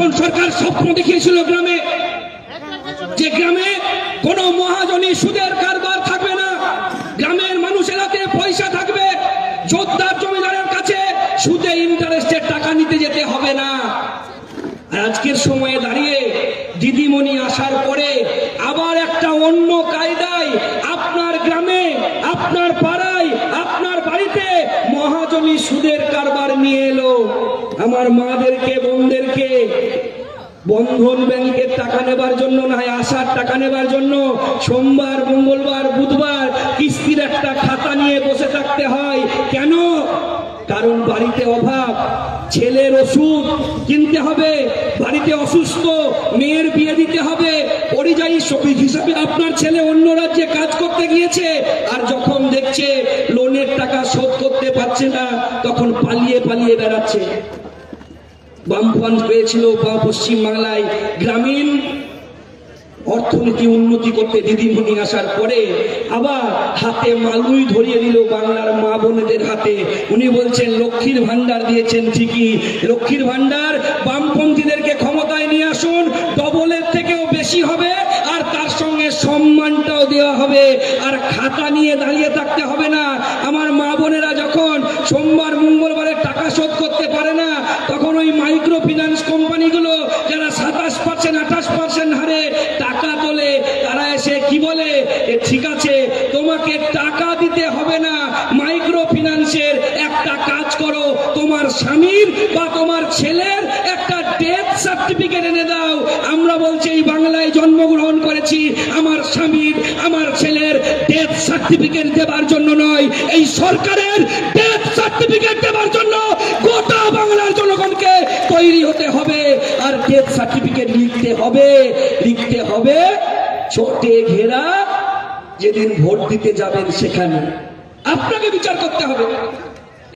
বামপন সরকার স্বপ্ন দেখিয়েছিল গ্রামে, যে গ্রামে কোনো মহাজনী সুদের কারবার থাকবে না, গ্রামের মানুষের হাতে পয়সা থাকবে, জোরদার জমিদারের কাছে সুদে ইন্টারেস্টের টাকা নিতে যেতে হবে না। আজকের সময়ে দাঁড়িয়ে দিদিমণি আসার পরে আবার একটা অন্য কায়দায় আপনার গ্রামে, আপনার পাড়ায়, আপনার বাড়িতে মহাজনী সুদের কারবার নিয়ে এলো। আমার মাদেরকে, বোনদেরকে বন্ধন ব্যাংকের টাকা নেবার জন্য নয়, আসার টাকা নেবার জন্য সোমবার, মঙ্গলবার, বুধবার কিস্তির একটা খাতা নিয়ে বসে থাকতে হয়। কেন? কারণ বাড়িতে অভাব, ছেলের ওষুধ কিনতে হবে, বাড়িতে অসুস্থ মেয়ের বিয়ে দিতে হবে, পরিযায়ী শ্রমিক হিসাবে আপনার ছেলে অন্য রাজ্যে কাজ করতে গিয়েছে, আর যখন দেখছে লোনের টাকা শোধ করতে পারছে না, তখন পালিয়ে পালিয়ে বেড়াচ্ছে। বামফ্রন্ট পেয়েছিল পশ্চিম বাংলায় গ্রামীণ অর্থনীতি উন্নতি করতে, দিদিমণি আসার পরে আবার হাতে মালুই ধরিয়ে দিল বাংলার মা বোনেদের হাতে। উনি বলছেন লক্ষ্মীর ভান্ডার দিয়েছেন ঠিকই, লক্ষ্মীর ভান্ডার বামপন্থীদেরকে ক্ষমতায় নিয়ে আসুন, ডবলের থেকেও বেশি হবে, আর তার সঙ্গে সম্মানটাও দেওয়া হবে, আর খাতা নিয়ে দাঁড়িয়ে থাকতে হবে না। আমার মা বোনেরা যখন সোমবার মঙ্গলবারের টাকা শোধ করতে পারে না, তখন ওই মাইক্রো ফিন্যান্স কোম্পানিগুলো যারা 27%, 28% হারে টাকা তোলে, তারা এসে কি বলে, ঠিক আছে তোমাকে টাকা দিতে হবে না, মাইক্রো ফিন্যান্সের একটা কাজ করো, তোমার স্বামীর বা তোমার ছেলের একটা ডেথ সার্টিফিকেট এনে দাও। আমরা বলছি এই বাংলায় জন্মগ্রহণ করেছি, আমার স্বামীর, আমার ছেলের ডেথ সার্টিফিকেট দেবার জন্য নয়, এই সরকারের ডেথ সার্টিফিকেট দেবার জন্য গোটা বাংলার জনগণকে তৈরি হতে হবে। আর ডেথ সার্টিফিকেট লিখতে হবে ছোটে ঘেরা, যেদিন ভোট দিতে যাবেন সেখানে আপনাকে বিচার করতে হবে।